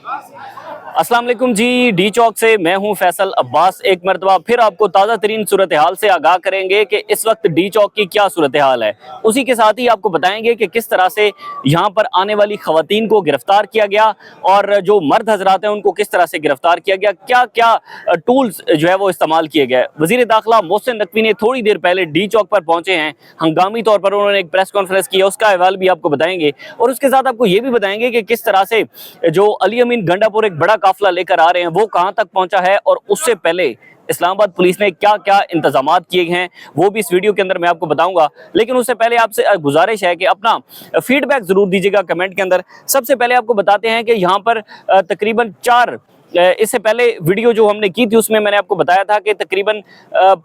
अस्सलाम वालेकुम जी। डी चौक से मैं हूं फैसल अब्बास। एक मरतबा फिर आपको ताज़ा तरीन सूरत हाल से आगाह करेंगे कि इस वक्त डी चौक की क्या सूरत हाल है। उसी के साथ ही आपको बताएंगे कि किस तरह से यहां पर आने वाली खवातीन को गिरफ्तार किया गया और जो मर्द हजरात हैं उनको किस तरह से गिरफ्तार किया गया, क्या क्या टूल्स जो है वो इस्तेमाल किए गए। वजीर दाखिला मोहसिन नकवी ने थोड़ी देर पहले डी चौक पर पहुंचे हैं। हंगामी तौर पर उन्होंने एक प्रेस कॉन्फ्रेंस की है, उसका अहवाल भी आपको बताएंगे और उसके साथ आपको ये भी बताएंगे कि किस तरह से जो अली अमीन गंडापुर एक बड़ा काफिला लेकर आ रहे हैं वो कहां तक पहुंचा है और उससे पहले इस्लामाबाद पुलिस ने क्या क्या इंतजामात किए हैं वो भी इस वीडियो के अंदर मैं आपको बताऊंगा। लेकिन उससे पहले आपसे गुजारिश है कि अपना फीडबैक जरूर दीजिएगा कमेंट के अंदर। सबसे पहले आपको बताते हैं कि यहाँ पर तकरीबन 4 इससे पहले वीडियो जो हमने की थी उसमें मैंने आपको बताया था कि तकरीबन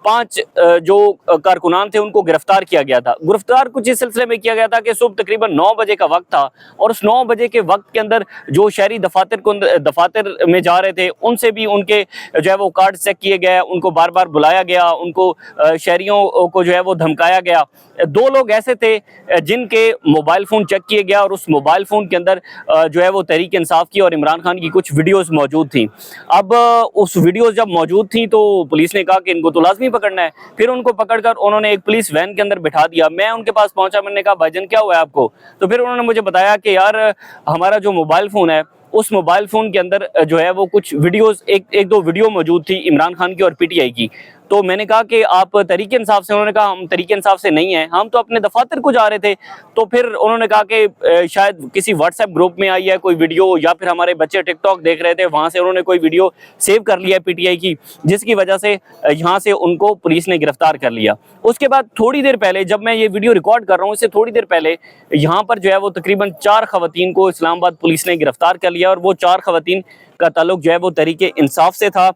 5 जो कारकुनान थे उनको गिरफ्तार किया गया था। गिरफ्तार कुछ इस सिलसिले में किया गया था कि सुबह तकरीबन 9 बजे का वक्त था और उस 9 बजे के वक्त के अंदर जो शहरी दफातर में जा रहे थे उनसे भी उनके जो है वो कार्ड चेक किए गए, उनको बार बार बुलाया गया, उनको शहरियों को जो है वो धमकाया गया। 2 लोग ऐसे थे जिनके मोबाइल फ़ोन चेक किए गया और उस मोबाइल फ़ोन के अंदर जो है वो तहरीक इंसाफ की और इमरान खान की कुछ वीडियोस मौजूद थी। अब उस वीडियोस जब मौजूद थी तो पुलिस ने कहा कि इनको तो लाजमी पकड़ना है। फिर उनको पकड़कर उन्होंने एक पुलिस वैन के अंदर बिठा दिया। मैं उनके पास पहुंचा, मैंने कहा भाईजान क्या हुआ है आपको? तो फिर उन्होंने मुझे बताया कि यार हमारा जो मोबाइल फ़ोन है उस मोबाइल फ़ोन के अंदर जो है वो कुछ वीडियोस एक दो वीडियो मौजूद थी इमरान खान की और पीटीआई की। तो मैंने कहा कि आप तहरीक इंसाफ से? उन्होंने कहा हम तहरीक इंसाफ से नहीं हैं, हम तो अपने दफातर को जा रहे थे। तो फिर उन्होंने कहा कि शायद किसी व्हाट्सएप ग्रुप में आई है कोई वीडियो या फिर हमारे बच्चे टिकटॉक देख रहे थे, वहाँ से उन्होंने कोई वीडियो सेव कर लिया है पीटीआई की, जिसकी वजह से यहाँ से उनको पुलिस ने गिरफ्तार कर लिया। उसके बाद थोड़ी देर पहले जब मैं ये वीडियो रिकॉर्ड कर रहा हूँ इससे थोड़ी देर पहले यहाँ पर जो है वो तकरीबन 4 खवातीन को इस्लामाबाद पुलिस ने गिरफ्तार कर लिया और वो 4 खवातीन का ताल्लुक जो है वो तहरीक इंसाफ से था।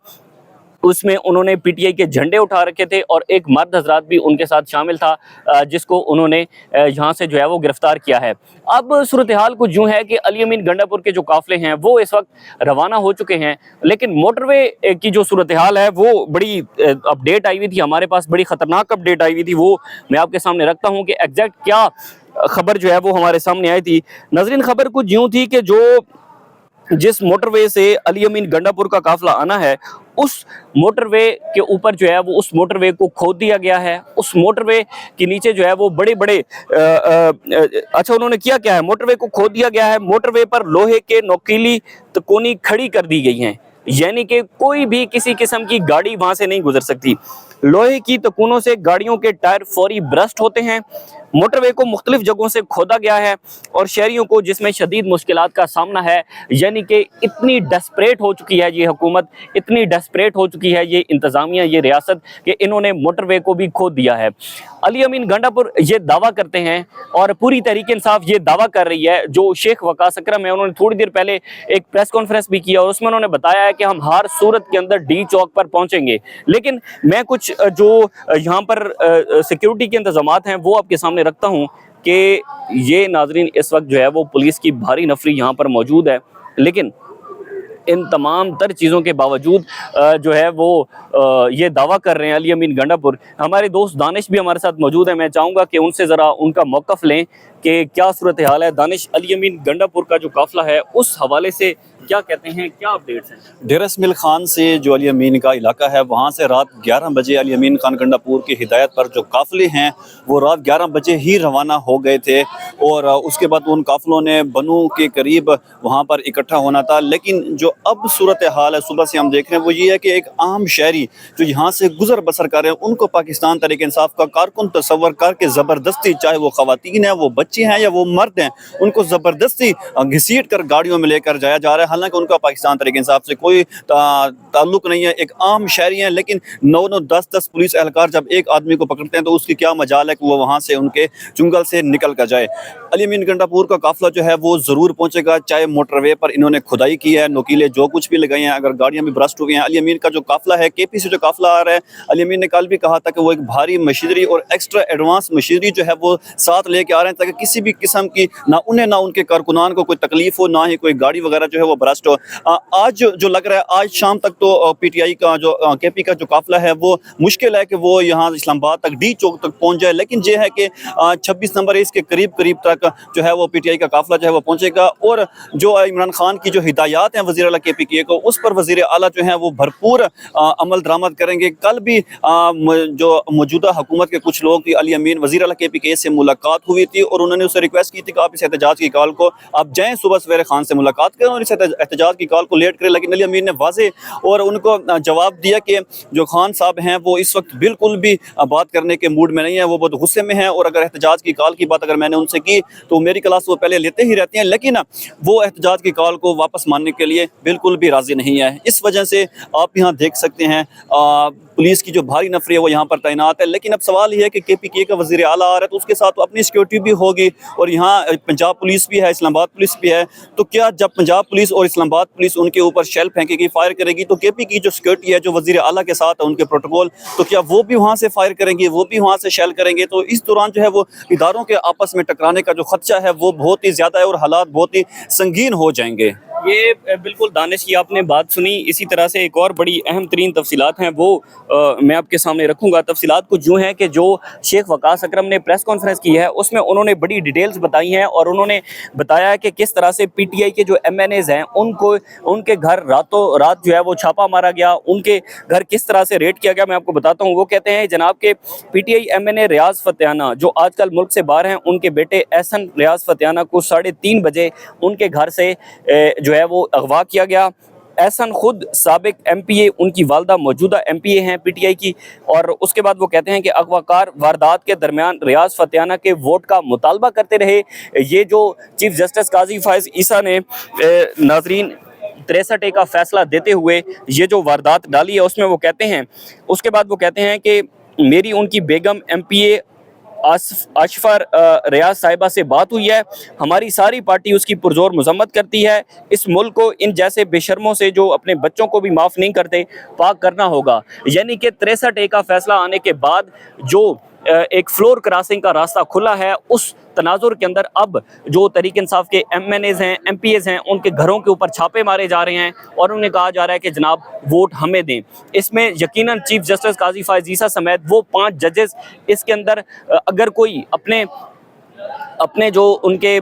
उसमें उन्होंने पीटीआई के झंडे उठा रखे थे और एक मर्द हजरात भी उनके साथ शामिल था जिसको उन्होंने यहाँ से जो है वो गिरफ्तार किया है। अब सूरत हाल कुछ यूँ है कि अली अमीन गंडापुर के जो काफिले हैं वो इस वक्त रवाना हो चुके हैं, लेकिन मोटरवे की जो सूरत हाल है वो बड़ी अपडेट आई हुई थी हमारे पास, बड़ी ख़तरनाक अपडेट आई हुई थी। वो मैं आपके सामने रखता हूँ कि एग्जैक्ट क्या खबर जो है वो हमारे सामने आई थी। नाज़रीन, खबर कुछ यूँ थी कि जिस मोटरवे से अली अमीन गंडापुर का काफिला आना है उस मोटरवे के ऊपर जो है वो उस मोटरवे को खोद दिया गया है। उस मोटरवे के नीचे जो है वो बड़े बड़े अच्छा उन्होंने किया क्या है, मोटरवे को खोद दिया गया है। मोटरवे पर लोहे के नोकीली तकोनी खड़ी कर दी गई हैं, यानी कि कोई भी किसी किस्म की गाड़ी वहां से नहीं गुजर सकती। लोहे की तकूनों से गाड़ियों के टायर फौरी ब्रस्ट होते हैं। मोटरवे को मुख्तलिफ जगहों से खोदा गया है और शहरियों को जिसमें शदीद मुश्किलात का सामना है, यानी कि इतनी डेस्परेट हो चुकी है ये हुकूमत, इतनी डेस्परेट हो चुकी है ये इंतज़ामिया, ये रियासत कि इन्होंने मोटरवे को भी खोद दिया है। अली अमीन गंडापुर ये दावा करते हैं और पूरी तहरीक इंसाफ ये दावा कर रही है। जो शेख वकास अकरम है उन्होंने थोड़ी देर पहले एक प्रेस कॉन्फ्रेंस भी किया और उसमें उन्होंने बताया है कि हम हर सूरत के अंदर डी चौक पर पहुंचेंगे। लेकिन मैं कुछ जो यहाँ पर सिक्योरिटी के इंतजामात हैं वो आपके सामने रखता हूँ कि ये नाजरीन इस वक्त जो है वो पुलिस की भारी नफरी यहाँ पर मौजूद है। लेकिन इन तमाम तर चीज़ों के बावजूद जो है वो ये दावा कर रहे हैं अली अमीन गंडापुर। हमारे दोस्त दानिश भी हमारे साथ मौजूद है, मैं चाहूँगा कि उनसे ज़रा उनका मौक़िफ़ लें कि क्या सूरत हाल है। दानिश, अली अमीन गंडापुर का जो काफ़िला है उस हवाले से क्या कहते हैं, क्या अपडेट्स हैं? डेरा इसमाइल खान से जो अली अमीन का इलाका है वहाँ से रात 11 बजे अली अमीन खान गंडापुर की हिदायत पर जो काफ़िले हैं वो रात 11 बजे ही रवाना हो गए थे और उसके बाद उन काफ़िलों ने बनू के करीब वहाँ पर इकट्ठा होना था। लेकिन जो अब सूरत हाल है सुबह से हम देख रहे हैं वो ये है कि एक आम शहरी जो यहाँ से गुजर बसर कर रहे हैं उनको पाकिस्तान तहरीक इंसाफ का कारकुन तस्वर करके ज़बरदस्ती, चाहे वो ख़वातीन हैं, वो बच्चे हैं या वो मर्द हैं, उनको ज़बरदस्ती घसीट कर गाड़ियों में लेकर जाया जा रहा है। हालांकि उनका पाकिस्तान तहरीक इंसाफ से कोई ताल्लुक नहीं है, एक आम शहरी हैं। लेकिन 9-9, 10-10 पुलिस एहलकार जब एक आदमी को पकड़ते हैं तो उसकी क्या मजाल है कि वो वहाँ से उनके चुंगल से निकल कर जाए। अली अमीन गंडापुर का काफिला जो है वो ज़रूर पहुँचेगा, चाहे मोटरवे पर इन्होंने खुदाई की है, नुकीले जो कुछ भी लगाए हैं, अगर गाड़ियाँ भी ब्रस्ट हुई हैं। अली अमीन का जो काफिला है केपी से जो काफिला आ रहा है, अली अमीन ने कल भी कहा था कि वो एक भारी मशीनरी और एक्स्ट्रा एडवांस मशीनरी जो है वो साथ लेके आ रहे हैं ताकि किसी भी किस्म की ना उन्हें ना उनके कारकुनान को कोई तकलीफ हो, ना ही कोई गाड़ी वगैरह जो है वो बरस्ट हो। आज जो लग रहा है आज शाम तक तो पीटीआई का जो केपी का जो काफिला है वो मुश्किल है कि वो यहाँ इस्लामाबाद तक डी चौक तक पहुंच जाए, लेकिन ये है कि 26 नंबर इसके करीब करीब तक जो है वो पीटीआई का काफिला जो है वो पहुंचेगा। और जो इमरान खान की जो हिदायत हैं वज़ीर आला केपी के को, उस पर वज़ीर आला जो है वो भरपूर अमल दरामद करेंगे। कल भी जो मौजूदा हुकूमत के कुछ लोग थी, अली अमीन वज़ीर आला केपी के से मुलाकात हुई थी और उन्होंने उससे रिक्वेस्ट की थी कि आप इस एहतजाज की कॉल को आप जाएँ, सुबह सवेरे खान से मुलाकात करें और इस एहतजाज की कॉल को लेट करें। लेकिन अली अमीन ने वाज़ेह और उनको जवाब दिया कि जो खान साहब हैं वो इस वक्त बिल्कुल भी बात करने के मूड में नहीं है, वो बहुत गुस्से में हैं और अगर एहतजाज की कॉल की बात अगर मैंने उनसे की तो मेरी क्लास वो पहले लेते ही रहते हैं, लेकिन वो एहतजाज की कॉल को वापस मानने के लिए बिल्कुल भी राज़ी नहीं है। इस वजह से आप यहाँ देख सकते हैं पुलिस की जो भारी नफरी है वो यहाँ पर तैनात है। लेकिन अब सवाल ये है कि केपीके का वज़ीर आला आ रहा है तो उसके साथ तो अपनी सिक्योरिटी भी होगी और यहाँ पंजाब पुलिस भी है, इस्लामाबाद पुलिस भी है। तो क्या जब पंजाब पुलिस और इस्लामाबाद पुलिस उनके ऊपर शेल फेंकेगी, फायर करेगी, तो केपी की जो सिक्योरिटी है जो वज़ीर आला के साथ है उनके प्रोटोकॉल, तो क्या वो भी वहाँ से फायर करेंगे, वो भी वहाँ से शेल करेंगे? तो इस दौरान जो है वो इदारों के आपस में टकराने का जो खदशा है वो बहुत ही ज़्यादा है और हालात बहुत ही संगीन हो जाएंगे। ये बिल्कुल दानिश की आपने बात सुनी। इसी तरह से एक और बड़ी अहम तरीन तफसीलात हैं वो मैं आपके सामने रखूँगा। तफसीलात कुछ यूँ हैं कि जो शेख वकास अकरम ने प्रेस कॉन्फ्रेंस की है उसमें उन्होंने बड़ी डिटेल्स बताई हैं और उन्होंने बताया है कि किस तरह से पीटीआई के जो एमएनएज़ हैं उनको उनके घर रातों रात जो है वो छापा मारा गया, उनके घर किस तरह से रेड किया गया। मैं आपको बताता हूँ। वो कहते हैं जनाब के पीटीआई एमएनए रियाज फतेहाना जो आजकल मुल्क से बाहर हैं, उनके बेटे एहसन रियाज फतेहाना को 3:30 बजे उनके घर से जो है वो अगवा किया गया। एहसन खुद साबिक एमपीए, उनकी वालदा मौजूदा एमपीए हैं पीटीआई की। और उसके बाद वो कहते हैं कि अगवाकार वारदात के दरमियान रियाज फतेहाना के वोट का मुतालबा करते रहे। ये जो चीफ जस्टिस काजी फायज ईसा ने नाजरीन 63A का फैसला देते हुए ये जो वारदात डाली है उसमें वो कहते हैं, उसके बाद वो कहते हैं कि मेरी उनकी बेगम एमपीए अशफर रियाज साहिबा से बात हुई है, हमारी सारी पार्टी उसकी पुरजोर मजम्मत करती है। इस मुल्क को इन जैसे बेशर्मों से जो अपने बच्चों को भी माफ़ नहीं करते पाक करना होगा। यानी कि 63A का फैसला आने के बाद जो एक फ्लोर क्रॉसिंग का रास्ता खुला है, उस तनाजुर के अंदर अब जो तहरीक इंसाफ के एमएनएज़ हैं, एमपीएज़ हैं, उनके घरों के ऊपर छापे मारे जा रहे हैं और उन्हें कहा जा रहा है कि जनाब वोट हमें दें। इसमें यकीनन चीफ जस्टिस काजी फायज ईसा समेत वो 5 जजेस इसके अंदर अगर कोई अपने जो उनके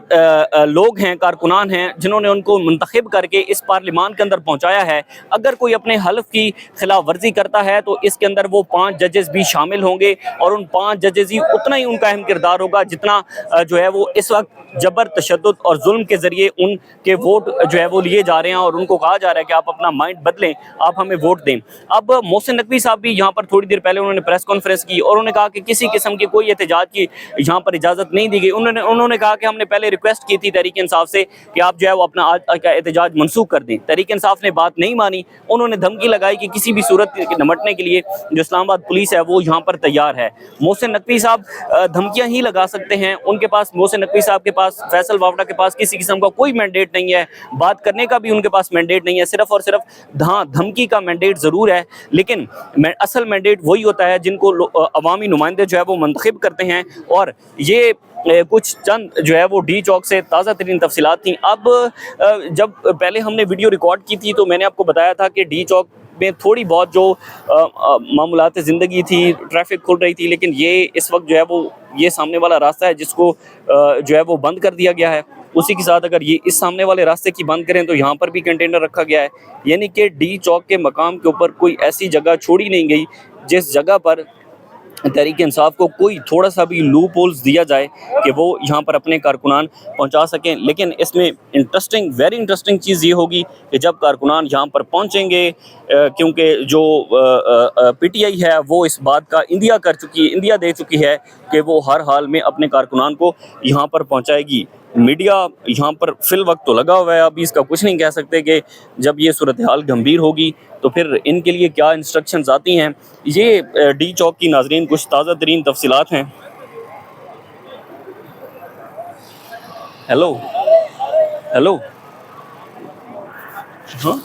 लोग हैं, कारकुनान हैं, जिन्होंने उनको मुंतखब करके इस पार्लिमान के अंदर पहुंचाया है, अगर कोई अपने हल्फ की खिलाफ वर्जी करता है तो इसके अंदर वो 5 जजेस भी शामिल होंगे और उन 5 जजेस ही उतना ही उनका अहम किरदार होगा जितना जो है वो इस वक्त जबर, तशद्दुद और जुल्म के ज़रिए उनके वोट जो है वो लिए जा रहे हैं और उनको कहा जा रहा है कि आप अपना माइंड बदलें, आप हमें वोट दें। अब मोहसिन नकवी साहब भी यहाँ पर थोड़ी देर पहले उन्होंने प्रेस कॉन्फ्रेंस की और उन्होंने कहा कि किसी किस्म की कोई एहतजाज की यहाँ पर इजाज़त नहीं दी गई। उन्होंने कहा कि हमने पहले रिक्वेस्ट की थी तहरीक इंसाफ से कि आप जो है वो अपना आज का एहतजाज मनसूख कर दें। तहरीक इंसाफ ने बात नहीं मानी। उन्होंने धमकी लगाई कि किसी भी सूरत निपटने के लिए जो इस्लामाबाद पुलिस है वो यहाँ पर तैयार है। मोहसिन नकवी साहब धमकियाँ ही लगा सकते हैं। उनके पास, मोहसिन नकवी साहब के पास, फैसल वावड़ा के पास किसी किस्म का कोई मैंडेट नहीं है, बात करने का भी उनके पास मैंडेट नहीं है। सिर्फ और सिर्फ धमकी का मैंडेट ज़रूर है, लेकिन असल मैंडेट वही होता है जिनको अवामी नुमाइंदे जो है वो मुंतखब करते हैं। और ये कुछ चंद जो है वो डी चौक से ताज़ा तरीन तफसीलात थी। अब जब पहले हमने वीडियो रिकॉर्ड की थी तो मैंने आपको बताया था कि डी चौक में थोड़ी बहुत जो मामूलात ज़िंदगी थी, ट्रैफिक खुल रही थी, लेकिन ये इस वक्त जो है वो ये सामने वाला रास्ता है जिसको जो है वो बंद कर दिया गया है। उसी के साथ अगर ये इस सामने वाले रास्ते की बंद करें तो यहाँ पर भी कंटेनर रखा गया है। यानी कि डी चौक के मकाम के ऊपर कोई ऐसी जगह छोड़ी नहीं गई जिस जगह पर तहरीक इंसाफ को कोई थोड़ा सा भी लूप होल्स दिया जाए कि वो यहाँ पर अपने कारकुनान पहुँचा सकें। लेकिन इसमें वेरी इंटरेस्टिंग चीज़ ये होगी कि जब कारकुनान यहाँ पर पहुँचेंगे, क्योंकि जो पीटीआई है वो इस बात का इंदिया दे चुकी है कि वो हर हाल में अपने कारकुनान को यहाँ पर पहुँचाएगी। मीडिया यहाँ पर फिल वक्त तो लगा हुआ है, अभी इसका कुछ नहीं कह सकते कि जब ये सूरत हाल गंभीर होगी तो फिर इनके लिए क्या इंस्ट्रक्शंस आती हैं। ये डी चौक की नाजरीन कुछ ताज़ा तरीन तफसीलात हैं। हेलो हाँ